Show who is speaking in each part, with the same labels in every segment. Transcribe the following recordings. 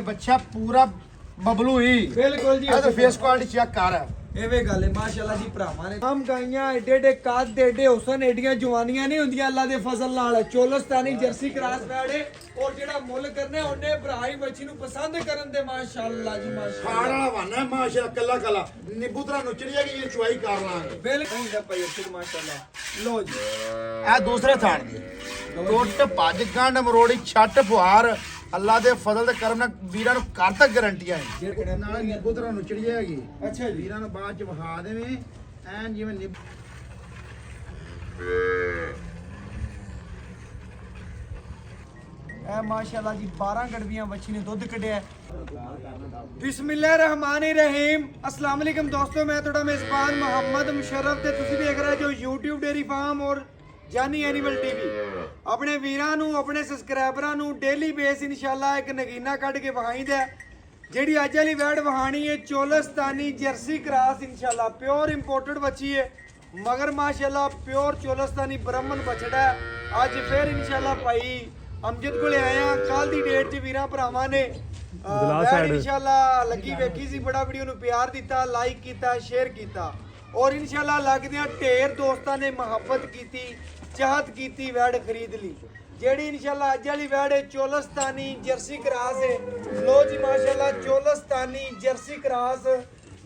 Speaker 1: ਬੱਚਾ ਪੂਰਾ ਬਬਲੂ ਹੀ
Speaker 2: ਬਿਲਕੁਲ ਜੀ।
Speaker 1: ਇਹ ਤਾਂ ਫੇਸ ਕੁਆਲਿਟੀ ਚੈੱਕ ਕਰ।
Speaker 2: ਐਵੇਂ ਗੱਲ ਹੈ ਮਾਸ਼ਾਅੱਲਾ ਜੀ ਭਰਾਵਾਂ ਨੇ ਆਮ ਗਾਈਆਂ ਏਡੇ ਏਡੇ ਕੱਦ ਏਡੇ ਹੁਸਨ ਏਡੀਆਂ ਜਵਾਨੀਆਂ ਨਹੀਂ ਹੁੰਦੀਆਂ ਅੱਲਾ ਦੇ ਫਜ਼ਲ ਨਾਲ। ਚੋਲਸਤਾਨੀ ਜਰਸੀ ਕ੍ਰਾਸ ਬੈੜੇ ਔਰ ਜਿਹੜਾ ਮੁੱਲ ਕਰਨੇ ਉਹਨੇ ਭਰਾ ਹੀ ਬੱਚੀ ਨੂੰ ਪਸੰਦ ਕਰਨ ਦੇ ਮਾਸ਼ਾਅੱਲਾ ਜੀ ਮਾਸ਼ਾਅੱਲਾ।
Speaker 1: ਖਾਣ ਵਾਲਾ ਵਾਨਾ ਮਾਸ਼ਾਅੱਲਾ ਕੱਲਾ ਕੱਲਾ ਨਿੰਬੂ ਤਰ੍ਹਾਂ ਨੁਚੜੀ ਹੈਗੀ ਇਹ ਚੁਆਈ ਕਰ ਲਾਂਗੇ
Speaker 2: ਬਿਲਕੁਲ ਦਾ ਭਾਈ ਅੱਛਾ ਮਾਸ਼ਾਅੱਲਾ। ਲੋ ਜੀ
Speaker 1: ਇਹ ਦੂਸਰੇ ਥਾਣ ਦੀ ਟੁੱਟ ਭੱਜ ਗੰਢ ਮਰੋੜੀ ਛੱਟ ਫੁਹਾਰ ਅੱਲਾ ਦੇ ਫਜ਼ਲ ਦੇ ਕਰਮ ਨਾਲ ਵੀਰਾਂ ਨੂੰ ਘਰ ਤੱਕ ਗਾਰੰਟੀਆਂ ਹੈ। ਨਾਲ ਨਿੰਬੂ ਤਰ੍ਹਾਂ ਨੁਚੜੀ ਹੈਗੀ।
Speaker 2: ਅੱਛਾ ਜੀ।
Speaker 1: ਵੀਰਾਂ ਨੂੰ ਬਾਅਦ ਚ ਵਹਾ ਦੇਵੇਂ ਐਨ ਜਿਵੇਂ ਨਿੰਬੂ।
Speaker 2: ਇਹ ਮਾਸ਼ਾਅੱਲਾ ਜੀ 12 ਗੜਵੀਆਂ ਬੱਚੀ ਨੇ ਦੁੱਧ ਕੱਢਿਆ। ਬਿਸਮਿਲ੍ਲਾਹਿਰਰਹਿਮਾਨਿਰਰਹੀਮ। अस्सलाम वालेकुम दोस्तों, मैं ਤੁਹਾਡਾ ਮੇਜ਼ਬਾਨ ਮੁਹੰਮਦ ਮੁਸ਼ਰਫ ਤੇ ਤੁਸੀਂ ਵੇਖ ਰਹੇ ਜੋ YouTube ਡੇਰੀ ਫਾਰਮ ਔਰ ਜਾਨੀ ਐਨੀਮਲ ਟੀਵੀ। ਆਪਣੇ ਵੀਰਾਂ ਨੂੰ ਆਪਣੇ ਸਬਸਕ੍ਰਾਈਬਰਾਂ ਨੂੰ ਡੇਲੀ ਬੇਸ ਇਨਸ਼ਾਅੱਲਾ ਇੱਕ ਨਗੀਨਾ ਕੱਢ ਕੇ ਵਹਾਈਦਾ। ਜਿਹੜੀ ਅੱਜ ਵਾਲੀ ਵੈਡ ਵਹਾਣੀ ਹੈ ਚੋਲਸਤਾਨੀ ਜਰਸੀ ਕ੍ਰਾਸ ਇਨਸ਼ਾਅੱਲਾ ਪਿਓਰ ਇੰਪੋਰਟਡ ਬੱਚੀ ਹੈ ਮਗਰ ਮਾਸ਼ਾਅੱਲਾ ਪਿਓਰ ਚੋਲਸਤਾਨੀ ਬ੍ਰਾਹਮਣ ਬਛੜਾ ਹੈ। ਅੱਜ ਫਿਰ ਇਨਸ਼ਾਅੱਲਾ ਭਾਈ ਅਮਜਦ ਕੋਲੇ ਆਇਆ। ਕੱਲ ਦੀ ਡੇਟ 'ਚ ਵੀਰਾਂ ਭਰਾਵਾਂ ਨੇ ਇਨਸ਼ਾਅੱਲਾ ਲੱਗੀ ਵੇਖੀ ਸੀ, ਬੜਾ ਵੀਡੀਓ ਨੂੰ ਪਿਆਰ ਦਿੱਤਾ, ਲਾਈਕ ਕੀਤਾ, ਸ਼ੇਅਰ ਕੀਤਾ ਔਰ ਇਨਸ਼ਾਅੱਲਾ ਲੱਗਦਿਆਂ ਢੇਰ ਦੋਸਤਾਂ ਨੇ ਮੁਹੱਬਤ ਕੀਤੀ, ਚਾਹਤ ਕੀਤੀ, ਵੈਡ ਖਰੀਦ ਲਈ। ਜਿਹੜੀ ਇਨਸ਼ਾਅੱਲਾ ਅੱਜ ਵਾਲੀ ਵੈਡ ਹੈ ਚੋਲਸਤਾਨੀ ਜਰਸੀ ਕ੍ਰਾਸ ਹੈ। ਲੋ ਜੀ ਮਾਸ਼ਾਅੱਲਾ ਚੋਲਸਤਾਨੀ ਜਰਸੀ ਕ੍ਰਾਸ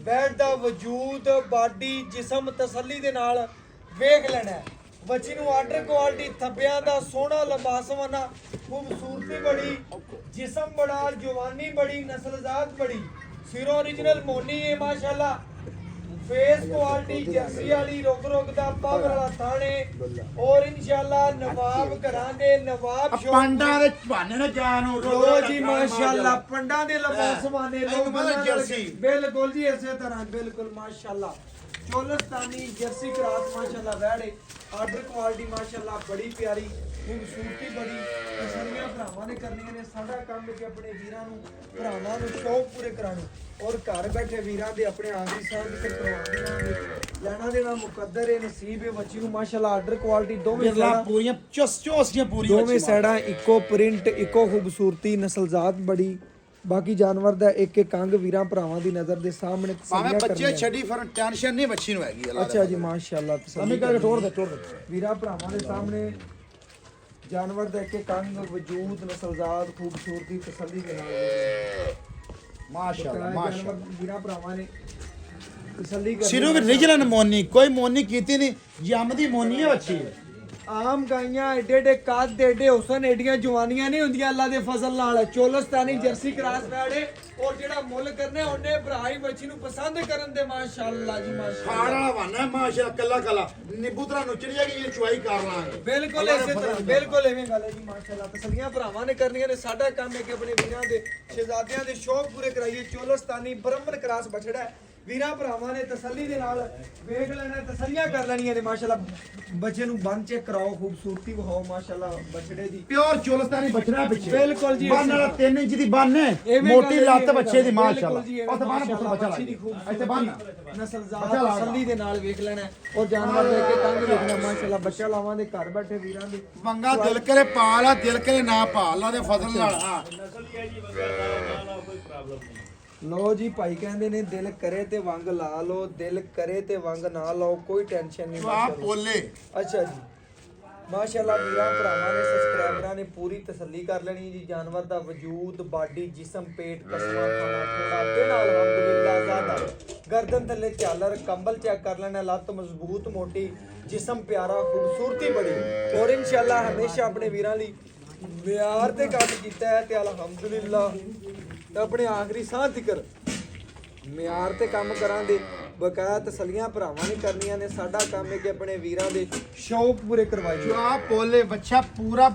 Speaker 2: ਵੈਡ ਦਾ ਵਜੂਦ ਬਾਡੀ ਜਿਸਮ ਤਸੱਲੀ ਦੇ ਨਾਲ ਵੇਖ ਲੈਣਾ ਹੈ। ਬੱਚੀ ਨੂੰ ਆਰਡਰ ਕੁਆਲਿਟੀ ਥੱਬਿਆਂ ਦਾ ਸੋਹਣਾ ਲੰਬਾ ਸਵਾਨਾ ਖੂਬਸੂਰਤੀ ਬੜੀ ਜਿਸਮ ਬੜਾ ਜਵਾਨੀ ਬੜੀ ਨਸਲਜ਼ਾਤ ਬੜੀ ਸਿਰੋਂ ओरिजिनल ਮੋਨੀ ਹੈ ਮਾਸ਼ਾਅੱਲਾ। ਫੇਸ ਕੁਆਲਿਟੀ ਜਰਸੀ ਵਾਲੀ ਰੁਕ ਰੁਕ ਦਾ ਪਾਵਰ ਵਾਲਾ ਥਾਣੇ ਔਰ ਇਨਸ਼ਾਅੱਲਾ ਨਵਾਬ ਘਰਾਂ ਦੇ ਨਵਾਬ
Speaker 1: ਪੰਡਾਂ ਦੇ ਬਹਾਨੇ ਨਾਲ ਜਾਨ ਹੋ
Speaker 2: ਲੋ ਜੀ ਮਾਸ਼ਾਅੱਲਾ ਪੰਡਾਂ ਦੇ ਲੰਬਾ ਸਵਾਨੇ ਲੋਕ
Speaker 1: ਜਰਸੀ
Speaker 2: ਬਿਲਕੁਲ ਜੀ ਇਸੇ ਤਰ੍ਹਾਂ ਬਿਲਕੁਲ ਮਾਸ਼ਾਅੱਲਾ। ਚੋਲਸਤਾਨੀ ਜਰਸੀ ਕ੍ਰਾਸ ਮਾਸ਼ਾਅੱਲਾ ਵੈੜੇ ਆਰਡਰ ਕੁਆਲਿਟੀ ਮਾਸ਼ਾਅੱਲਾ ਬੜੀ ਪਿਆਰੀ ਖੂਬਸੂਰਤੀ ਬੜੀ ਤਸੱਲੀਆਂ ਭਰਾਵਾਂ ਨੇ ਕਰਨੀਆਂ ਨੇ। ਸਾਡਾ ਕੰਮ ਹੈ ਕਿ ਆਪਣੇ ਵੀਰਾਂ ਨੂੰ ਭਰਾਵਾਂ ਨੂੰ ਸ਼ੌਕ ਪੂਰੇ ਕਰਾਣੇ ਔਰ ਘਰ ਬੈਠੇ ਵੀਰਾਂ ਦੇ ਆਪਣੇ ਆਖਰੀ ਸਾਹ ਕਿਤੇ ਕਰਵਾਉਣੇ ਲੈਣਾ ਦੇਣਾ ਮੁਕੱਦਰ ਹੈ ਨਸੀਬ ਹੈ। ਬੱਚੀ ਨੂੰ ਮਾਸ਼ਾਅੱਲਾ ਆਰਡਰ ਕੁਆਲਿਟੀ ਦੋਵੇਂ
Speaker 1: ਪੂਰੀਆਂ ਚੋਸੀਆਂ ਪੂਰੀਆਂ
Speaker 2: ਦੋਵੇਂ ਸਾਈਡਾਂ ਇੱਕੋ ਪ੍ਰਿੰਟ ਇੱਕੋ ਖੂਬਸੂਰਤੀ ਨਸਲਜ਼ਾਤ ਬੜੀ। ਬਾਕੀ ਜਾਨਵਰ ਦਾ ਇੱਕ ਇੱਕ ਅੰਗ ਵੀਰਾਂ ਭਰਾਵਾਂ ਦੀ ਨਜ਼ਰ ਦੇ ਸਾਹਮਣੇ
Speaker 1: ਭਾਵੇਂ ਬੱਚੇ ਛੱਡੀ ਫਿਰ ਟੈਨਸ਼ਨ ਨਹੀਂ ਬੱਚੀ ਨੂੰ ਹੈਗੀ ਅੱਲਾ।
Speaker 2: ਅੱਛਾ ਜੀ ਮਾਸ਼ਾਅੱਲਾ
Speaker 1: ਤਸੱਲੀ ਕਰਕੇ ਤੋੜ ਦੇ
Speaker 2: ਵੀਰਾਂ ਭਰਾਵਾਂ ਦੇ ਸਾਹਮਣੇ ਜਾਨਵਰ ਦਾ ਇੱਕ ਇੱਕ ਅੰਗ ਵਜੂਦ ਨਸਲਜ਼ਾਤ ਖੂਬਸੂਰਤੀ ਤਸੱਲੀ ਦੇ ਨਾਲ
Speaker 1: ਮਾਸ਼ਾਅੱਲਾ ਮਾਸ਼ਾਅੱਲਾ।
Speaker 2: ਵੀਰਾਂ ਭਰਾਵਾਂ ਨੇ ਤਸੱਲੀ ਕਰ
Speaker 1: ਸਿਰੋਂ ਵੀ ਰਿਜਲਨ ਮੋਨੀ ਕੋਈ ਮੋਨੀ ਕੀਤੀ ਨਹੀਂ ਜੰਮਦੀ ਮੋਨੀ ਹੈ ਬੱਚੀ।
Speaker 2: ਆਮ ਗਾਈਆਂ ਏਡੇ ਏਡੇ ਕੱਦ ਏਡੇ ਹੁਸਨ ਏਡੀਆਂ ਜਵਾਨੀਆਂ ਨਹੀਂ ਹੁੰਦੀਆਂ ਅੱਲਾ ਦੇ ਫਜ਼ਲ ਨਾਲ। ਚੋਲਸਤਾਨੀ ਜਰਸੀ ਕ੍ਰਾਸ ਬੈੜੇ ਔਰ ਜਿਹੜਾ ਮੁੱਲ ਕਰਨੇ ਉਹਨੇ ਭਰਾ ਹੀ ਬੱਚੀ ਨੂੰ ਪਸੰਦ ਕਰਨ ਦੇ ਮਾਸ਼ਾਅੱਲਾ ਜੀ ਮਾਸ਼ਾਅੱਲਾ।
Speaker 1: ਖਾਣ ਵਾਲਾ ਵਾਨਾ ਮਾਸ਼ਾਅੱਲਾ ਕੱਲਾ ਕੱਲਾ ਨਿੰਬੂ ਤਰ੍ਹਾਂ ਨੁਚੜੀ ਹੈਗੀ ਇਹ ਚੁਆਈ ਕਰ ਲਾਂਗੇ
Speaker 2: ਬਿਲਕੁਲ ਇਸੇ ਤਰ੍ਹਾਂ ਬਿਲਕੁਲ ਐਵੇਂ ਗੱਲ ਹੈ ਜੀ ਮਾਸ਼ਾਅੱਲਾ। ਤਸੱਲੀਆਂ ਭਰਾਵਾਂ ਨੇ ਕਰਨੀਆਂ ਨੇ। ਸਾਡਾ ਕੰਮ ਹੈ ਕਿ ਆਪਣੇ ਵੀਰਾਂ ਦੇ ਸ਼ਹਿਜ਼ਾਦਿਆਂ ਦੇ ਸ਼ੌਕ ਪੂਰੇ ਕਰਾਈਏ। ਚੋਲਸਤਾਨੀ ਬ੍ਰਾਹਮਣ ਕ੍ਰਾਸ ਬਛੜਾ ਹੈ। ਵੀਰਾਂ ਭਰਾਵਾਂ ਨੇ ਤਸੱਲੀ ਦੇ ਨਾਲ ਵੇਖ ਲੈਣਾ ਤਸੱਲੀਆਂ ਕਰ ਲੈਣੀਆਂ ਨੇ ਮਾਸ਼ਾਅੱਲਾ। ਬੱਚੇ ਨੂੰ ਬੰਨ ਚੈੱਕ ਕਰਾਓ ਖੂਬਸੂਰਤੀ ਵਿਖਾਓ ਮਾਸ਼ਾਅੱਲਾ ਬਛੜੇ ਦੀ
Speaker 1: ਪਿਓਰ ਚੋਲਸਤਾਨੀ ਬਛੜਾ ਪਿੱਛੇ
Speaker 2: ਬਿਲਕੁਲ ਜੀ।
Speaker 1: ਬੰਨ ਵਾਲਾ 3 ਇੰਚ ਦੀ ਬੰਨ ਹੈ ਮੋਟੀ ਲੱਤ ਬੱਚੇ ਦੀ ਮਾਸ਼ਾਅੱਲਾ। ਉੱਥੇ ਬੰਨ ਪੁੱਤਰ ਬੱਚਾ ਲੱਗ ਇੱਥੇ ਬੰਨ
Speaker 2: ਨਸਲਜ਼ਾਤ ਤਸੱਲੀ ਦੇ ਨਾਲ ਵੇਖ ਲੈਣਾ ਔਰ ਜਾਨਵਰ ਦੇ ਕੇ ਕੰਗ ਵੇਖਣਾ ਮਾਸ਼ਾਅੱਲਾ। ਬੱਚਾ ਲਾਵਾਂ ਦੇ ਘਰ ਬੈਠੇ ਵੀਰਾਂ ਦੇ
Speaker 1: ਮੰਗਾ ਦਿਲ ਕਰੇ ਪਾਲਾ ਦਿਲ ਕਰੇ ਨਾ ਪਾ ਅੱਲਾ ਦੇ ਫਜ਼ਲ ਨਾਲ। ਹਾਂ
Speaker 2: ਲੋ ਜੀ ਭਾਈ ਕਹਿੰਦੇ ਨੇ ਦਿਲ ਕਰੇ ਤੇ ਵੰਗ ਲਾ ਲਓ, ਦਿਲ ਕਰੇ ਤੇ ਵੰਗ ਨਾ ਲਾਓ, ਕੋਈ ਟੈਨਸ਼ਨ ਨਹੀਂ
Speaker 1: ਆ
Speaker 2: ਮਾਸ਼ਾਅੱਲਾ।
Speaker 1: ਬੋਲੇ
Speaker 2: ਅੱਛਾ ਜੀ ਮਾਸ਼ਾਅੱਲਾ। ਵੀਰਾਂ ਭਰਾਵਾਂ ਨੇ ਸਬਸਕ੍ਰਾਈਬਰਾਂ ਨੇ ਪੂਰੀ ਤਸੱਲੀ ਕਰ ਲੈਣੀ ਜੀ। ਜਾਨਵਰ ਦਾ ਵਜੂਦ ਬਾਡੀ ਜਿਸਮ ਪੇਟ ਕਸਮਾ ਖਾਣਾ ਥੋੜਾ ਤੇ ਨਾਲ ਅਲਹਮਦੁਲਿਲਾ ਜ਼ਾਦਾ ਗਰਦਨ ਥੱਲੇ ਝਾਲਰ ਕੰਬਲ ਚੈੱਕ ਕਰ ਲੈਣਾ। ਲੱਤ ਮਜ਼ਬੂਤ ਮੋਟੀ ਜਿਸਮ ਪਿਆਰਾ ਖੂਬਸੂਰਤੀ ਬੜੀ ਔਰ ਇਨਸ਼ਾਅੱਲਾ ਹਮੇਸ਼ਾ ਆਪਣੇ ਵੀਰਾਂ ਲਈ ਮਿਆਰ ਤੇ ਕੰਮ ਕੀਤਾ ਹੈ ਤੇ ਅਲਹਮਦੁਲਿਲਾ ਆਪਣੇ ਆਖਰੀ ਸਾਹ ਤੱਕ ਮਿਆਰ ਤੇ ਕੰਮ ਕਰਾਂਗੇ। ਬਕਾਇਆ ਤਸੱਲੀਆਂ ਭਰਾਵਾਂ ਨੇ ਕਰਨੀਆਂ ਨੇ। ਸਾਡਾ ਕੰਮ ਹੈ ਕਿ ਆਪਣੇ ਵੀਰਾਂ ਦੇ ਸ਼ੌਕ ਪੂਰੇ ਕਰਵਾਈਏ।
Speaker 1: ਆ ਬੋਲੇ ਬੱਚਾ ਪੂਰਾ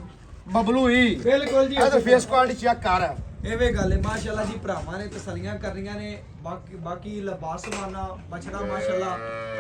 Speaker 1: ਬਬਲੂ ਹੀ
Speaker 2: ਬਿਲਕੁਲ ਜੀ।
Speaker 1: ਇਹ ਤਾਂ ਫੇਸ ਕੁਆਲਿਟੀ ਚੈੱਕ ਕਰ।
Speaker 2: ਐਵੇਂ ਗੱਲ ਹੈ ਮਾਸ਼ਾਅੱਲਾ ਜੀ ਭਰਾਵਾਂ ਨੇ ਤਸੱਲੀਆਂ ਕਰਨੀਆਂ ਨੇ। ਬਾਕੀ ਲਿਬਾਸ ਮਾਨਾ ਬਛੜਾ ਮਾਸ਼ਾਅੱਲਾ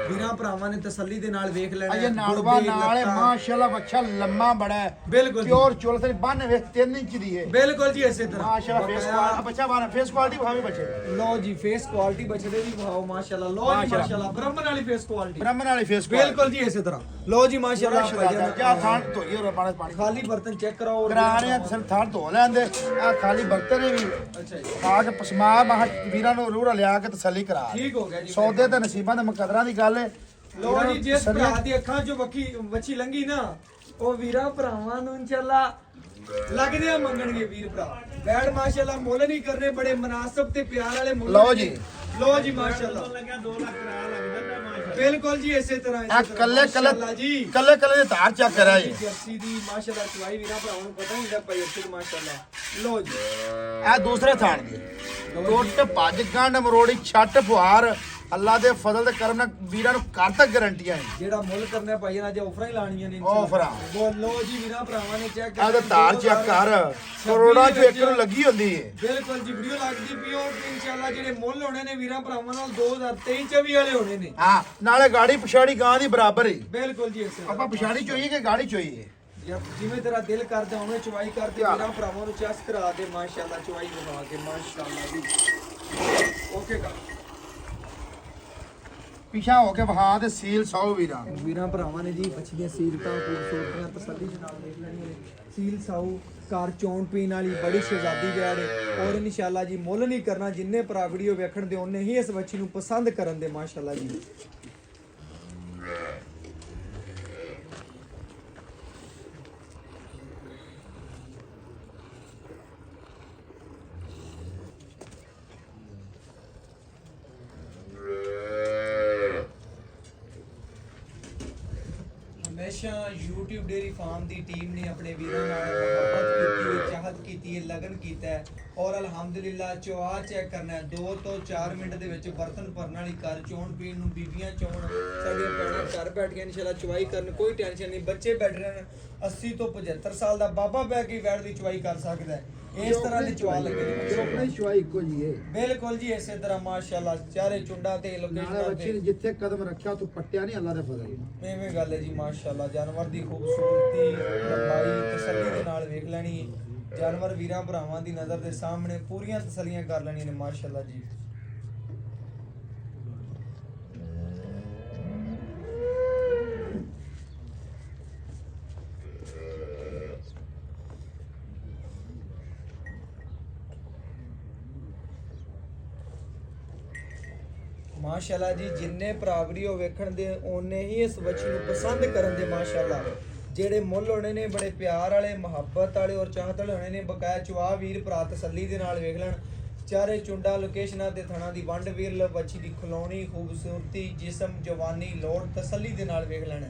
Speaker 2: ਵੀਰਾਂ ਭਰਾਵਾਂ ਨੇ ਤਸੱਲੀ ਦੇ ਨਾਲ ਵੇਖ ਲੈਣਾ।
Speaker 1: ਅਜੇ ਨਾੜਵਾ ਨਾਲ ਹੈ ਮਾਸ਼ਾਅੱਲਾ। ਬੱਚਾ ਲੰਮਾ ਬੜਾ ਹੈ
Speaker 2: ਬਿਲਕੁਲ
Speaker 1: ਪਿਓਰ ਚੋਲਸਤਾਨੀ ਬੰਨ ਵੇਖ 3 ਇੰਚ ਦੀ ਹੈ
Speaker 2: ਬਿਲਕੁਲ ਜੀ ਇਸੇ ਤਰ੍ਹਾਂ
Speaker 1: ਮਾਸ਼ਾਅੱਲਾ। ਫੇਸ ਕੁਆਲਿਟੀ ਬੱਚਾ ਬਣ ਫੇਸ ਕੁਆਲਿਟੀ ਭਾਵੇਂ ਬੱਚੇ
Speaker 2: ਲੋ ਜੀ ਫੇਸ ਕੁਆਲਿਟੀ ਬਛੜੇ ਦੀ ਵਿਖਾਓ ਮਾਸ਼ਾਅੱਲਾ। ਲੋ ਜੀ ਮਾਸ਼ਾਅੱਲਾ ਬ੍ਰਾਹਮਣ ਵਾਲੀ ਫੇਸ ਕੁਆਲਿਟੀ
Speaker 1: ਬ੍ਰਾਹਮਣ ਵਾਲੀ ਫੇਸ ਕੁਆਲਿਟੀ
Speaker 2: ਬਿਲਕੁਲ ਜੀ ਇਸੇ ਤਰ੍ਹਾਂ। ਲੋ ਜੀ ਮਾਸ਼ਾਅੱਲਾ
Speaker 1: ਕਿਆ ਥਾਂ ਧੋਈ ਹੋਰ ਪਾਣੀ
Speaker 2: ਖਾਲੀ ਬਰਤਨ ਚੈੱਕ ਕਰਾਓ।
Speaker 1: ਗਰਾਣੇ ਥਾਂ ਧੋ ਲੈਂਦੇ ਆ ਖਾਲੀ ਬਰਤਨ ਦਿੱਤੇ ਨੇ ਵੀ
Speaker 2: ਅੱਛਾ ਜੀ
Speaker 1: ਆ ਕੇ ਪਸਮਾ ਮਾ ਵੀਰਾਂ ਨੂੰ ਰੂਹ ਲਿਆ ਕੇ ਤਸੱਲੀ ਕਰਾ
Speaker 2: ਠੀਕ ਹੋ ਗਿਆ ਜੀ
Speaker 1: ਸੌਦੇ ਤੇ ਨਸੀਬਾਂ ਦੇ ਮੁਕੱਦਰਾਂ ਦੀ ਗੱਲ ਹੈ
Speaker 2: ਲੋ ਜੀ ਜਿਸ ਭਰਾ ਦੀ ਅੱਖਾਂ ਚੋਂ ਵੱਛੀ ਲੰਗੀ ਨਾ ਉਹ ਵੀਰਾਂ ਭਰਾਵਾਂ ਨੂੰ ਇਨਸ਼ਾਅੱਲਾ ਲੱਗਦੇ ਆ ਮੰਗਣਗੇ ਵੀਰ ਭਰਾ ਬੈਡ ਮਾਸ਼ਾਅੱਲਾ ਮੁੱਲ ਨਹੀਂ ਕਰਨੇ ਬੜੇ ਮਨਾਸਬ ਤੇ ਪਿਆਰ ਵਾਲੇ ਮੁੱਲ
Speaker 1: ਲਓ ਜੀ।
Speaker 2: ਲੋ ਜੀ ਮਾਸ਼ਾਅੱਲਾ
Speaker 3: ਲੱਗਿਆ 2 ਲੱਖ ਕਰਾਇਆ ਲੱਗਦਾ ਮਾਸ਼ਾਅੱਲਾ
Speaker 2: ਬਿਲਕੁਲ ਜੀ ਇਸੇ ਤਰ੍ਹਾਂ
Speaker 1: ਆ ਕੱਲੇ
Speaker 2: ਮਾਸ਼ਾਅੱਲਾ ਜੀ
Speaker 1: ਕੱਲੇ ਦੇ ਧਾਰ ਚੈੱਕ ਕਰਿਆ ਜੀ
Speaker 2: ਜਰਸੀ ਦੀ ਮਾਸ਼ਾਅੱਲਾ ਚਵਾਈ ਵੀਰਾਂ ਭਰਾਵਾਂ ਨੂੰ ਪਤਾ ਹੁੰਦਾ ਭਾਈ ਅਰਸ਼ਦ ਮਾਸ਼ਾਅੱਲਾ ਲੋ ਜੀ
Speaker 1: ਇਹ ਦੂਸਰੇ ਥਾਣ ਦੀ ਟੁੱਟ ਭੱਜ ਗੰਢ ਮਰੋੜੀ ਛੱਟ ਫੁਹਾਰ ਅੱਲਾ ਦੇ ਫਜ਼ਲ ਦੇ ਕਰਮ ਨਾਲ ਵੀਰਾਂ ਨੂੰ ਘਰ ਤੱਕ ਗਾਰੰਟੀਆਂ ਹੈ
Speaker 2: ਜਿਹੜਾ ਮੁੱਲ ਕਰਨਾ ਭਾਈ ਅੱਜ ਆਫਰਾਂ ਹੀ ਲਾਣੀਆਂ ਨੇ
Speaker 1: ਆਫਰਾਂ।
Speaker 2: ਬੋਲੋ ਜੀ ਵੀਰਾਂ ਭਰਾਵਾਂ ਨੇ ਚੈੱਕ
Speaker 1: ਆ ਤੇ ਧਾਰ ਚੈੱਕ ਕਰ ਕਰੋੜਾਂ ਚ ਇੱਕ ਨੂੰ ਲੱਗੀ ਹੁੰਦੀ ਹੈ
Speaker 2: ਬਿਲਕੁਲ ਜੀ ਵੀਡੀਓ ਲੱਗਦੀ ਪਈ ਉਹ ਇਨਸ਼ਾਅੱਲਾ ਜਿਹੜੇ ਮੁੱਲ ਹੋਣੇ ਨੇ ਵੀਰਾਂ ਭਰਾਵਾਂ ਨਾਲ 2023 ਚ ਵੀ ਵਾਲੇ ਹੋਣੇ ਨੇ
Speaker 1: ਹਾਂ ਨਾਲੇ ਗਾੜੀ ਪਛਾੜੀ ਗਾਂ ਦੀ ਬਰਾਬਰ ਹੀ
Speaker 2: ਬਿਲਕੁਲ ਜੀ ਇਸੇ
Speaker 1: ਆਪਾਂ ਪਛਾੜੀ ਚੋਈਏ ਕਿ ਗਾੜੀ ਚੋਈਏ
Speaker 2: ਜਿਵੇਂ ਤੇਰਾ ਦਿਲ ਕਰਦਾ ਉਹਨੇ ਚਵਾਈ ਕਰਦੇ ਵੀਰਾਂ ਭਰਾਵਾਂ ਨੂੰ ਚੈਸ ਕਰਾ ਦੇ ਮਾਸ਼ਾਅੱਲਾ ਚਵਾਈ ਬਣਾ ਕੇ ਮਾਸ਼ਾਅੱਲਾ ਜੀ ਓਕੇ ਕਾ
Speaker 1: ਪਿਛਾ ਹੋ ਕੇ ਵਹਾ ਤੇ ਸੀਲ 100 ਵੀਰਾਂ
Speaker 2: ਵੀਰਾਂ ਭਰਾਵਾਂ ਨੇ ਜੀ ਪਛਲੀਆਂ ਸੀਲਤਾਂ ਖੂਬਸੂਰਤੀਆਂ ਤਸੱਲੀ ਦੇ ਨਾਲ ਦੇਖ ਲੈਣੀਆਂ ਨੇ ਸੀਲ ਸਾਊ ਕਾਰ ਚੋਣ ਪੀਣ ਵਾਲੀ ਬੜੀ ਸ਼ਹਿਜ਼ਾਦੀ ਵੈੜ ਹੈ ਔਰ ਇਨਸ਼ਾਅੱਲਾ ਜੀ ਮੁੱਲ ਨਹੀਂ ਕਰਨਾ ਜਿੰਨੇ ਭਰਾ ਵੀਡੀਓ ਵੇਖਣ ਦੇ ਉਹਨੇ ਹੀ ਇਸ ਬੱਚੀ ਨੂੰ ਪਸੰਦ ਕਰਨ ਦੇ ਮਾਸ਼ਾਅੱਲਾ ਜੀ ਹਮੇਸ਼ਾ YouTube ਡੇਰੀ ਫਾਰਮ ਦੀ ਟੀਮ ਨੇ ਆਪਣੇ ਵੀਰਾਂ ਨਾਲ ਮੁਹੱਬਤ ਕੀਤੀ ਹੈ ਚਾਹਤ ਕੀਤੀ ਹੈ ਲਗਨ ਕੀਤਾ ਹੈ ਔਰ ਅਲਹਮਦੁਲਿਲਾ ਚਵਾ ਚੈੱਕ ਕਰਨਾ ਹੈ 2 ਤੋਂ 4 ਮਿੰਟ ਦੇ ਵਿੱਚ ਬਰਤਨ ਭਰਨ ਵਾਲੀ ਕਰ ਚੋਣ ਪੀਣ ਨੂੰ ਬੀਬੀਆਂ ਚੋਣ ਸਾਡੀਆਂ ਭੈਣਾਂ ਘਰ ਬੈਠ ਕੇ ਇਨਸ਼ਾਅੱਲਾ ਚਵਾਈ ਕਰਨ ਕੋਈ ਟੈਨਸ਼ਨ ਨਹੀਂ ਬੱਚੇ ਬੈਠ ਰਹੇ ਨੇ 80 ਤੋਂ 75 ਸਾਲ ਦਾ ਬਾਬਾ ਬਹਿ ਕੇ ਵੈੜ ਦੀ ਚਵਾਈ ਕਰ ਸਕਦਾ ਹੈ ਇਸ ਤਰ੍ਹਾਂ ਦੀ ਚਵਾ ਲੱਗੇ ਨੇ
Speaker 1: ਆਪਣੀ ਚਵਾਈ ਇੱਕੋ ਜੀ ਹੈ
Speaker 2: ਬਿਲਕੁਲ ਜੀ ਇਸੇ ਤਰ੍ਹਾਂ ਮਾਸ਼ਾਅੱਲਾ ਚਾਰੇ ਚੁੰਡਾ ਤੇ
Speaker 1: ਨਾਲੇ
Speaker 2: ਲੋਕੇਸ਼ਨ
Speaker 1: ਬੱਚੇ ਨੇ ਜਿੱਥੇ ਕਦਮ ਰੱਖਿਆ ਤੂੰ ਪੱਟਿਆ ਨਹੀਂ ਅੱਲਾ ਦੇ ਫਜ਼ਲ ਨਾਲ
Speaker 2: ਐਵੇਂ ਗੱਲ ਹੈ ਜੀ ਮਾਸ਼ਾਅੱਲਾ ਜਾਨਵਰ ਦੀ ਖੂਬਸੂਰਤੀ ਲੰਬਾਈ ਤਸੱਲੀ ਦੇ ਨਾਲ ਵੇਖ ਲੈਣੀ ਹੈ ਜਾਨਵਰ ਵੀਰਾਂ ਭਰਾਵਾਂ ਦੀ ਨਜ਼ਰ ਦੇ ਸਾਹਮਣੇ ਪੂਰੀਆਂ ਤਸੱਲੀਆਂ ਕਰ ਲੈਣੀਆਂ ਨੇ ਮਾਸ਼ਾਅੱਲਾ ਜੀ ਮਾਸ਼ਾਅੱਲਾ ਜੀ ਜਿੰਨੇ ਭਰਾ ਵੀਡੀਓ ਵੇਖਣ ਦੇ ਓਨੇ ਹੀ ਇਸ ਬੱਚੀ ਨੂੰ ਪਸੰਦ ਕਰਨ ਦੇ ਮਾਸ਼ਾਅੱਲਾ ਜਿਹੜੇ ਮੁੱਲ ਹੋਣੇ ਨੇ ਬੜੇ ਪਿਆਰ ਵਾਲੇ ਮੁਹੱਬਤ ਵਾਲੇ ਔਰ ਚਾਹਤ ਵਾਲੇ ਹੋਣੇ ਨੇ ਬਕਾਇਆ ਚਵਾ ਵੀਰ ਭਰਾ ਤਸੱਲੀ ਦੇ ਨਾਲ ਵੇਖ ਲੈਣ ਚਾਰੇ ਚੁੰਡਾ ਲੋਕੇਸ਼ਨਾਂ ਤੇ ਥਣਾ ਦੀ ਵੰਡ ਵੀਰ ਬੱਚੀ ਦੀ ਖਲੋਣੀ ਖੂਬਸੂਰਤੀ ਜਿਸਮ ਜਵਾਨੀ ਲੋੜ ਤਸੱਲੀ ਦੇ ਨਾਲ ਵੇਖ ਲੈਣ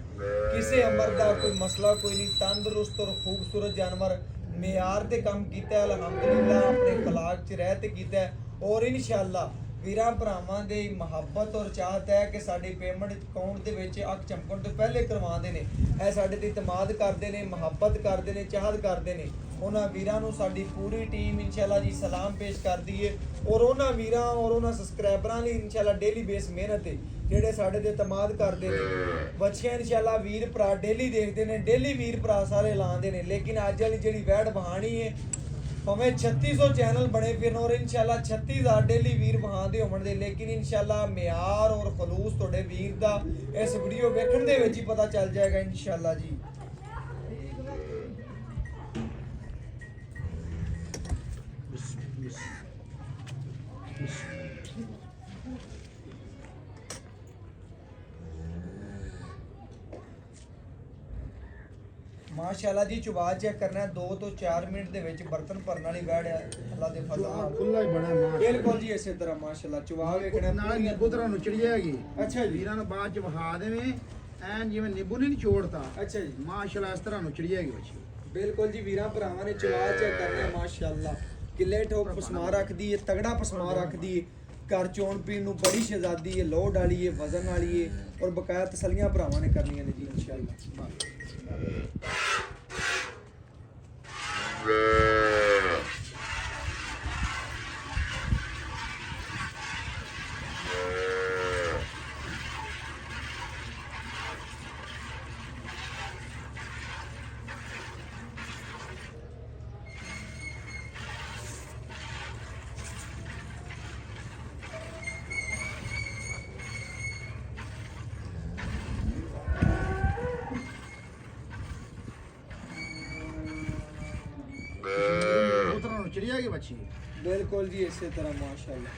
Speaker 2: ਕਿਸੇ ਅਮਰ ਦਾ ਕੋਈ ਮਸਲਾ ਕੋਈ ਨਹੀਂ ਤੰਦਰੁਸਤ ਔਰ ਖੂਬਸੂਰਤ ਜਾਨਵਰ ਮਿਆਰ ਤੇ ਕੰਮ ਕੀਤਾ ਹੈ ਅਲਹਮਦੁਲਿਲਾ ਆਪਣੇ ਖਲਾਕ ਚ ਰਹਿ ਤੇ ਕੀਤਾ ਹੈ ਔਰ ਇਨਸ਼ਾਅੱਲਾ ਵੀਰਾਂ ਭਰਾਵਾਂ ਦੇ ਮੁਹੱਬਤ ਔਰ ਚਾਹਤ ਹੈ ਕਿ ਸਾਡੀ ਪੇਮੈਂਟ ਅਕਾਊਂਟ ਦੇ ਵਿੱਚ ਅੱਖ ਚਮਕਣ ਤੋਂ ਪਹਿਲੇ ਕਰਵਾਉਂਦੇ ਨੇ ਇਹ ਸਾਡੇ ਤੇ ਇਤਮਾਦ ਕਰਦੇ ਨੇ ਮੁਹੱਬਤ ਕਰਦੇ ਨੇ ਚਾਹਤ ਕਰਦੇ ਨੇ ਉਹਨਾਂ ਵੀਰਾਂ ਨੂੰ ਸਾਡੀ ਪੂਰੀ ਟੀਮ ਇਨਸ਼ਾਅੱਲਾ ਜੀ ਸਲਾਮ ਪੇਸ਼ ਕਰਦੀ ਹੈ ਔਰ ਉਹਨਾਂ ਵੀਰਾਂ ਔਰ ਉਹਨਾਂ ਸਬਸਕ੍ਰਾਈਬਰਾਂ ਲਈ ਇਨਸ਼ਾਅੱਲਾ ਡੇਲੀ ਬੇਸ ਮਿਹਨਤ ਹੈ ਜਿਹੜੇ ਸਾਡੇ ਤੇ ਇਤਮਾਦ ਕਰਦੇ ਨੇ ਬੱਚਿਆਂ ਇਨਸ਼ਾਅੱਲਾ ਵੀਰ ਭਰਾ ਡੇਲੀ ਦੇਖਦੇ ਨੇ ਡੇਲੀ ਵੀਰ ਭਰਾ ਸਾਰੇ ਲਾਉਂਦੇ ਨੇ ਲੇਕਿਨ ਅੱਜ ਵਾਲੀ ਜਿਹੜੀ ਵੈੜ ਬਹਾਣੀ ਹੈ ਭਾਵੇਂ 3600 ਚੈਨਲ ਬਣੇ ਫਿਰਨ ਔਰ ਇਨਸ਼ਾਅੱਲਾ 36000 ਡੇਲੀ ਵੀਰ ਵਹਾਂਦੇ ਹੋਣ ਦੇ ਲੇਕਿਨ ਇਨਸ਼ਾਅੱਲਾ ਮਿਆਰ ਔਰ ਖਲੂਸ ਤੁਹਾਡੇ ਵੀਰ ਦਾ ਇਸ ਵੀਡੀਓ ਵੇਖਣ ਦੇ ਵਿੱਚ ਹੀ ਪਤਾ ਚੱਲ ਜਾਏਗਾ ਇਨਸ਼ਾਅੱਲਾ ਜੀ ਮਾਸ਼ਾਅੱਲਾ ਜੀ ਚੁਬਾ ਚੈੱਕ ਕਰਨਾ 2 ਤੋਂ 4 ਮਿੰਟ ਦੇ ਵਿੱਚ ਬਰਤਨ ਭਰਨ ਵਾਲੀ ਵੈੜ ਹੈ ਅੱਲਾ ਦੇ ਫਜ਼ਲ ਨਾਲ
Speaker 1: ਖੁੱਲਾ ਹੀ ਬਣਾ ਮਾਰ
Speaker 2: ਬਿਲਕੁਲ ਜੀ ਇਸੇ ਤਰ੍ਹਾਂ ਮਾਸ਼ਾਅੱਲਾ ਚੁਬਾ ਵੇਖਣਾ
Speaker 1: ਨਾਲੇ ਨਿੰਬੂ ਤਰ੍ਹਾਂ ਨੁਚੜੀ ਜਾਏਗੀ
Speaker 2: ਅੱਛਾ ਜੀ
Speaker 1: ਵੀਰਾਂ ਨੂੰ ਬਾਅਦ ਚ ਵਹਾ ਦੇਵੇਂ ਐਨ ਜਿਵੇਂ ਨਿੰਬੂ ਨਹੀਂ ਨਿਚੋੜਤਾ
Speaker 2: ਅੱਛਾ ਜੀ
Speaker 1: ਮਾਸ਼ਾਅੱਲਾ ਇਸ ਤਰ੍ਹਾਂ ਨੁਚੜੀ ਜਾਏਗੀ ਬੱਚੀ
Speaker 2: ਬਿਲਕੁਲ ਜੀ ਵੀਰਾਂ ਭਰਾਵਾਂ ਨੇ ਚੁਬਾ ਚੈੱਕ ਕਰਨਾ ਮਾਸ਼ਾਅੱਲਾ ਕਿੱਲੇ ਠੋਕ ਪਸਮਾ ਰੱਖਦੀ ਹੈ ਤਗੜਾ ਪਸਮਾ ਰੱਖਦੀ ਹੈ ਘਰ ਚੋਣ ਪੀਣ ਨੂੰ ਬੜੀ ਸ਼ਹਿਜ਼ਾਦੀ ਹੈ ਲੋਡ ਵਾਲੀ ਹੈ ਵਜ਼ਨ ਵਾਲੀ ਹੈ ਔਰ ਬਕਾਇਆ ਤਸੱਲੀਆਂ ਭਰਾਵਾਂ ਨੇ ਕਰਨੀਆਂ ਨੇ ਜੀ ਇਨਸ਼ਾਅੱਲਾ
Speaker 1: ਬੱਚੀ ਹੈ।
Speaker 2: ਬਿਲਕੁਲ ਜੀ ਇਸੇ ਤਰ੍ਹਾਂ ਮਾਸ਼ਾਅੱਲਾ।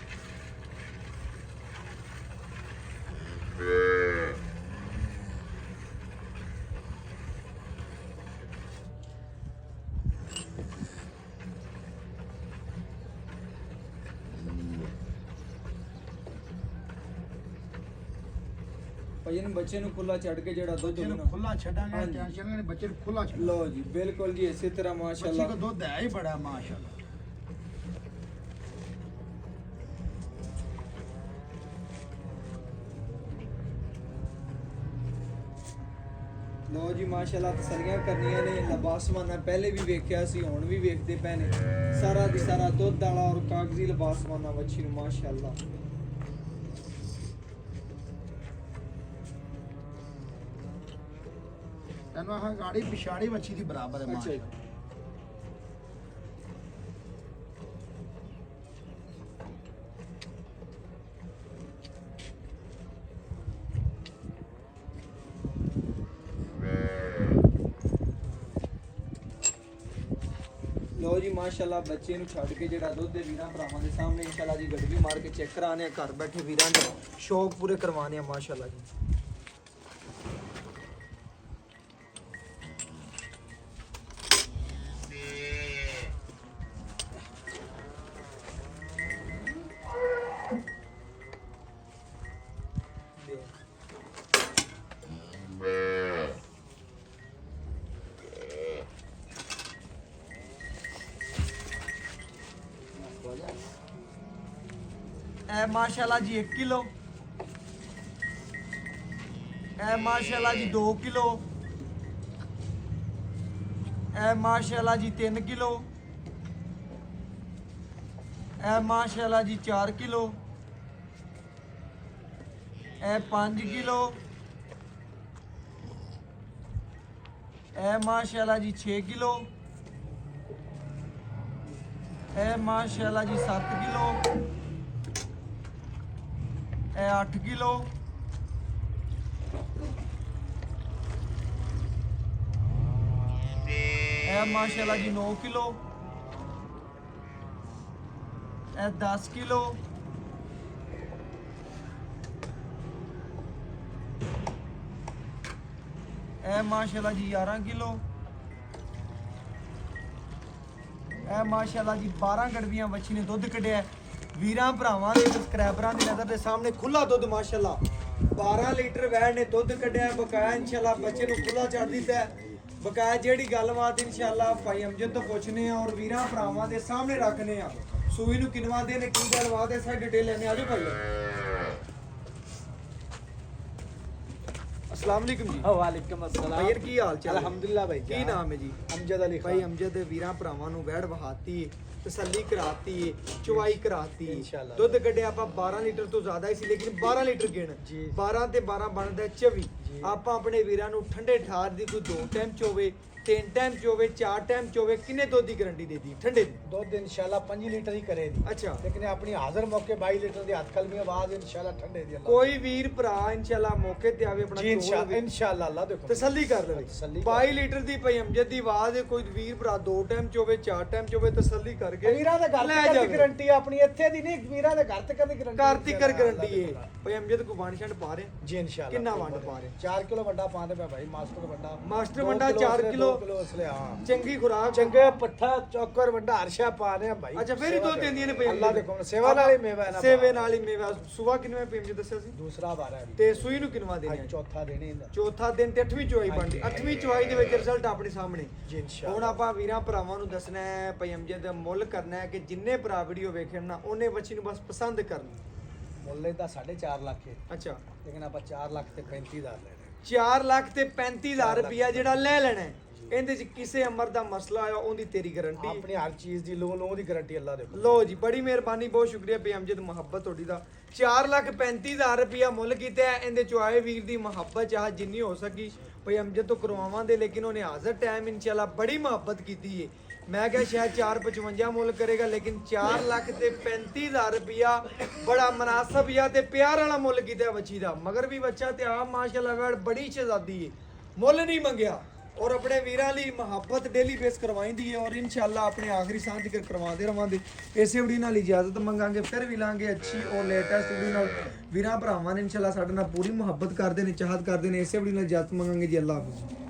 Speaker 2: ਭਾਈ ਇਹਨੂੰ ਬੱਚੇ ਨੂੰ ਖੁੱਲਾ ਛੱਡ ਕੇ ਜਿਹੜਾ ਦੁੱਧ
Speaker 1: ਬੱਚੇ ਨੂੰ
Speaker 2: ਹੋਣਾ
Speaker 1: ਖੁੱਲਾ ਛੱਡਾਂਗੇ,
Speaker 2: ਹਾਂਜੀ।
Speaker 1: ਟੈਨਸ਼ਨ ਨਹੀਂ, ਬੱਚੇ ਨੂੰ ਖੁੱਲਾ ਛੱਡ।
Speaker 2: ਲਓ ਜੀ ਬਿਲਕੁਲ ਜੀ ਇਸੇ ਤਰ੍ਹਾਂ
Speaker 1: ਬੱਚੀ
Speaker 2: ਮਾਸ਼ਾਅੱਲਾ।
Speaker 1: ਕੋ ਦੁੱਧ ਹੈ ਹੀ ਬੜਾ ਮਾਸ਼ਾਅੱਲਾ।
Speaker 2: ਲਓ ਜੀ ਮਾਸ਼ਾਅੱਲਾ ਤਸੱਲੀਆਂ ਕਰਨੀਆਂ ਨੇ। ਲਿਬਾਸਮਾਨਾ ਪਹਿਲੇ ਵੀ ਵੇਖਿਆ ਸੀ, ਹੁਣ ਵੀ ਵੇਖਦੇ ਪਏ ਨੇ। ਸਾਰਾ ਦੀ ਸਾਰਾ ਦੁੱਧ ਵਾਲਾ ਔਰ ਕਾਗਜ਼ੀ ਲਿਬਾਸਮਾਨਾ ਵੱਛੀ ਨੂੰ ਮਾਸ਼ਾਅੱਲਾ।
Speaker 1: ਤੈਨੂੰ ਆਹ ਗਾੜੀ ਪਿਛਾੜੀ ਬੱਚੀ ਦੀ ਬਰਾਬਰ ਹੈ
Speaker 2: ਅੱਛਾ ਜੀ।
Speaker 1: ਮਾਸ਼ਾਅੱਲਾ।
Speaker 2: ਲਓ ਜੀ ਮਾਸ਼ਾਅੱਲਾ ਬੱਚੇ ਨੂੰ ਛੱਡ ਕੇ ਜਿਹੜਾ ਦੁੱਧ ਦੇ ਵੀਰਾਂ ਭਰਾਵਾਂ ਦੇ ਸਾਹਮਣੇ ਇਨਸ਼ਾਅੱਲਾ ਜੀ ਗੜਵੀ ਮਾਰ ਕੇ ਚੈੱਕ ਕਰਾਣੇ ਆ। ਘਰ ਬੈਠੇ ਵੀਰਾਂ ਦੇ ਸ਼ੌਕ ਪੂਰੇ ਕਰਵਾਣੇ ਆ ਮਾਸ਼ਾਅੱਲਾ ਜੀ। ਇਹ ਮਾਸ਼ਾਅੱਲਾ ਜੀ 1 किलो, ਇਹ ਮਾਸ਼ਾਅੱਲਾ ਜੀ 2 किलो, ਇਹ ਮਾਸ਼ਾਅੱਲਾ ਜੀ 3 किलो, ਇਹ ਮਾਸ਼ਾਅੱਲਾ ਜੀ 4 किलो, ਇਹ 5 किलो, ਇਹ ਮਾਸ਼ਾਅੱਲਾ ਜੀ 6 किलो, ਇਹ ਮਾਸ਼ਾਅੱਲਾ ਜੀ 7 किलो, ਇਹ 8 किलो, ਇਹ ਮਾਸ਼ਾਅੱਲਾ ਜੀ 9 किलो, ਇਹ 10 किलो, ਇਹ ਮਾਸ਼ਾਅੱਲਾ ਜੀ 11 किलो, ਇਹ ਮਾਸ਼ਾਅੱਲਾ ਜੀ 12 ਗੜਵੀਆਂ ਵੱਛੀ ਨੇ ਦੁੱਧ ਕੱਢਿਆ। ਵੀਰਾਂ ਭਰਾਵਾਂ ਦੇ ਸਬਸਕ੍ਰਾਈਬਰਾਂ ਦੀ ਨਜ਼ਰ ਦੇ ਸਾਹਮਣੇ ਖੁੱਲਾ ਦੁੱਧ ਮਾਸ਼ਾਅੱਲਾ 12 ਲੀਟਰ ਵੈੜ ਨੇ ਦੁੱਧ ਕੱਢਿਆ। ਬਕਾਇਆ ਇਨਸ਼ਾਅੱਲਾ ਬੱਚੇ ਨੂੰ ਖੁੱਲਾ ਛੱਡ ਦਿੱਤਾ ਹੈ। ਬਕਾਇਆ ਜਿਹੜੀ ਗੱਲਬਾਤ ਇਨਸ਼ਾਅੱਲਾ ਭਾਈ ਅਮਜਦ ਤੋਂ ਪੁੱਛਨੇ ਆ ਔਰ ਵੀਰਾਂ ਭਰਾਵਾਂ ਦੇ ਸਾਹਮਣੇ ਰੱਖਨੇ ਆ। ਸੂਈ ਨੂੰ ਕਿਨਵਾ ਦੇ ਨੇ ਕੀ ਗੱਲਬਾਤ ਹੈ ਸਾਰੀ ਡਿਟੇਲ ਲੈਣੇ ਆਜੋ ਭਾਈ। अस्सलाम वालेकुम जी।
Speaker 4: वालेकुम अस्सलाम।
Speaker 2: भाई यार की हाल चाल है?
Speaker 4: अल्हम्दुलिल्लाह भाई।
Speaker 2: ਕੀ ਨਾਮ ਹੈ ਜੀ?
Speaker 4: अमजद अली
Speaker 2: ਭਾਈ
Speaker 4: खान।
Speaker 2: ਅਮਜਦ ਦੇ ਵੀਰਾਂ ਭਰਾਵਾਂ ਨੂੰ ਵੈੜ ਵਹਾਤੀ, ਤਸੱਲੀ ਕਰਾਤੀ, ਚੁਆਈ ਕਰਾਤੀ।
Speaker 4: इंशाल्लाह।
Speaker 2: ਦੁੱਧ ਕੱਢਿਆ ਆਪਾਂ 12 ਲੀਟਰ ਤੋਂ ਜ਼ਿਆਦਾ ਹੀ ਸੀ ਲੇਕਿਨ 12 ਲੀਟਰ ਗਿਣ
Speaker 4: ਜੀ।
Speaker 2: 12 ਤੇ 12 ਬਣਦਾ 24।
Speaker 4: ਜੀ।
Speaker 2: ਆਪਾਂ ਆਪਣੇ ਵੀਰਾਂ ਨੂੰ ਠੰਡੇ ਠਾਰ ਦੀ ਕੋਈ 2 ਟਾਈਮ ਚ ਹੋਵੇ, 3 ਟਾਈਮ ਚ ਹੋਵੇ, 4 ਟਾਈਮ ਚ ਹੋਵੇ, ਕਿੰਨੇ ਦੁੱਧ ਦੀ ਗਾਰੰਟੀ ਦੇ ਦੀ ਠੰਡੇ ਦੀ?
Speaker 4: दूध इंशाल्लाह 5 लीटर ही करेगी।
Speaker 2: अच्छा।
Speaker 4: लेकिन अपनी हाजिर मौके 22 लीटर की हथकल में आवाज इंशाल्लाह ठंडे दी अल्लाह।
Speaker 2: ਕੋਈ ਵੀਰ ਭਰਾ ਇਨਸ਼ਾਅੱਲਾ ਮੌਕੇ ਤੇ ਆਵੇ ਆਪਣਾ
Speaker 4: जी
Speaker 2: ਤੋਲ
Speaker 4: इंशाल्लाह
Speaker 2: ਹੋਵੇ,
Speaker 4: इंशाल्लाह अल्लाह देखो।
Speaker 2: ਤਸੱਲੀ ਕਰ ਲਵੇ।
Speaker 4: ਤਸੱਲੀ ਕਰ।
Speaker 2: 22 ਲੀਟਰ ਦੀ ਭਾਈ ਅਮਜਦ ਦੀ ਆਵਾਜ਼ ਹੈ। ਕੋਈ ਵੀਰ ਭਰਾ 2 ਟਾਈਮ ਚ ਹੋਵੇ, 4 ਟਾਈਮ ਚ ਹੋਵੇ, ਤਸੱਲੀ ਕਰਕੇ
Speaker 4: ਵੀਰਾਂ ਦੇ ਘਰ
Speaker 2: ਲੈ
Speaker 4: ਤੱਕ
Speaker 2: ਜਾਵੇ।
Speaker 4: ਦੀ ਗਾਰੰਟੀ ਆਪਣੀ ਇੱਥੇ ਦੀ ਨਹੀਂ, ਵੀਰਾਂ ਦੇ ਘਰ ਤੱਕ ਦੀ ਗਾਰੰਟੀ।
Speaker 2: ਕਾਰਤਿਕਰ ਗਰੰਟੀ ਹੈ। ਭਾਈ ਅਮਜਦ ਕੋ ਵੰਡ ਛੰਡ ਪਾ ਰਹੇ
Speaker 4: जी इंशाल्लाह।
Speaker 2: किन्ना वंड पा रहे?
Speaker 4: 4 किलो वंडा पाते पे भाई। मास्टर वंडा।
Speaker 2: मास्टर
Speaker 4: दो
Speaker 2: वंडा
Speaker 4: किलो
Speaker 2: 4
Speaker 4: उसले,
Speaker 2: किलो।
Speaker 4: 2 किलो उसले हां।
Speaker 2: ਚੰਗੀ ਖੁਰਾਕ।
Speaker 4: चंगे पट्ठा चौकर वंडा हरशा पा रहे हैं भाई।
Speaker 2: ਅੱਛਾ ਫਿਰ ਹੀ ਦੁੱਧ ਦਿੰਦੀਆਂ ਨੇ ਭਾਈ
Speaker 4: अल्लाह देखो सेवा नाल ही मेवा है ना।
Speaker 2: ਸੇਵੇ ਨਾਲ ਹੀ ਮੇਵਾ। ਸੁਬਾ ਕਿੰਨੇ ਪੀਮ ਜੀ ਦੱਸਿਆ ਸੀ?
Speaker 4: दूसरा बार है
Speaker 2: ਤੇ ਸੂਈ ਨੂੰ ਕਿੰਨਵਾ ਦੇਣੀ
Speaker 4: आज
Speaker 2: ਹੈ?
Speaker 4: चौथा देने इंदा।
Speaker 2: ਚੌਥਾ ਦਿਨ ਤੇ 8ਵੀਂ ਚੁਆਈ ਬਣਦੀ।
Speaker 4: ਹਾਂਜੀ।
Speaker 2: 8ਵੀਂ ਚੁਆਈ ਦੇ ਵਿੱਚ ਰਿਜ਼ਲਟ ਆਪਣੇ ਸਾਹਮਣੇ।
Speaker 4: जी इंशाल्लाह।
Speaker 2: ਹੁਣ ਆਪਾਂ ਵੀਰਾਂ ਭਰਾਵਾਂ ਨੂੰ ਦੱਸਣਾ ਹੈ ਭਾਈ ਅਮਜਦ ਦਾ ਮੁੱਲ ਕਰਨਾ ਹੈ ਕਿ ਜਿੰਨੇ ਭਰਾ ਵੀਡੀਓ ਵੇਖਣ ਨਾ ਉਹਨੇ ਬੱਚੀ ਨੂੰ ਬਸ ਪਸੰਦ ਕਰਨੀ।
Speaker 4: ਮੁੱਲ ਦਾ 4.5 ਲੱਖ ਹੈ,
Speaker 2: ਅੱਛਾ
Speaker 4: ਲੇਕਿਨ ਆਪਾਂ 4 ਲੱਖ ਤੇ 35,000 ਲੈਣੇ।
Speaker 2: 4 ਲੱਖ ਤੇ 35,000 ਰੁਪਇਆ ਜਿਹੜਾ ਲੈ ਲੈਣਾ ਹੈ। ਇਹਦੇ ਚ ਕਿਸੇ ਅਮਰ ਦਾ ਮਸਲਾ ਆਇਆ ਉਹਦੀ ਤੇਰੀ ਗਾਰੰਟੀ।
Speaker 4: ਆਪਣੀ ਹਰ ਚੀਜ਼ ਦੀ ਲੋ ਦੀ ਗਾਰੰਟੀ ਅੱਲਾ ਦੇਖੋ।
Speaker 2: ਲੋ ਜੀ ਬੜੀ ਮਿਹਰਬਾਨੀ, ਬਹੁਤ ਸ਼ੁਕਰੀਆ ਭਾਈ ਅਮਜਦ, ਮੁਹੱਬਤ ਤੁਹਾਡੀ ਦਾ। 4,35,000 ਰੁਪਇਆ ਮੁੱਲ ਕੀਤਾ ਹੈ। ਇਹਦੇ ਚੋਂ ਆਏ ਵੀਰ ਦੀ ਮੁਹੱਬਤ ਚਾਹ ਜਿੰਨੀ ਹੋ ਸਕੀ ਭਾਈ ਅਮਜਦ ਤੋਂ ਕਰਵਾਵਾਂਗੇ, ਲੇਕਿਨ ਉਹਨੇ ਹਾਜ਼ਰ ਟਾਈਮ ਇਨਸ਼ਾਅੱਲਾ ਬੜੀ ਮੁਹੱਬਤ ਕੀਤੀ ਹੈ। ਮੈਂ ਕਿਹਾ ਸ਼ਾਇਦ 4,55 ਮੁੱਲ ਕਰੇਗਾ, ਲੇਕਿਨ 4 ਲੱਖ ਤੇ 35,000 ਰੁਪਇਆ ਬੜਾ ਮਨਾਸਬ ਜਾਂ ਤੇ ਪਿਆਰ ਵਾਲਾ ਮੁੱਲ ਕੀਤਾ ਬੱਚੀ ਦਾ। ਮਗਰ ਵੀ ਬੱਚਾ ਤੇ ਆਪ ਮਾਸ਼ਾਅੱਲਾ ਵੈੜ ਬੜੀ ਸ਼ਹਿਜ਼ਾਦੀ ਹੈ। ਮੁੱਲ ਨਹੀਂ ਮੰਗਿਆ, ਔਰ ਆਪਣੇ ਵੀਰਾਂ ਲਈ ਮੁਹੱਬਤ ਡੇਲੀ ਬੇਸ ਕਰਵਾਈਂਦੀ ਹੈ ਔਰ ਇਨਸ਼ਾਅੱਲਾ ਆਪਣੇ ਆਖਰੀ ਸਾਹ ਤੱਕ ਕਰਵਾਉਂਦੇ ਰਵਾਂਗੇ। ਇਸੇ ਵੀਡੀਓ ਨਾਲ ਇਜਾਜ਼ਤ ਮੰਗਾਂਗੇ, ਫਿਰ ਵੀ ਲਾਂਗੇ ਅੱਛੀ ਔਰ ਲੇਟੈਸਟ ਵੀਡੀਓ ਨਾਲ। ਵੀਰਾਂ ਭਰਾਵਾਂ ਨੇ ਇਨਸ਼ਾਅੱਲਾ ਸਾਡੇ ਨਾਲ ਪੂਰੀ ਮੁਹੱਬਤ ਕਰਦੇ ਨੇ, ਚਾਹਤ ਕਰਦੇ ਨੇ। ਇਸੇ ਵੀਡੀਓ ਨਾਲ ਇਜਾਜ਼ਤ ਮੰਗਾਂਗੇ ਜੀ। ਅੱਲਾਹ ਹਾਫਿਜ਼।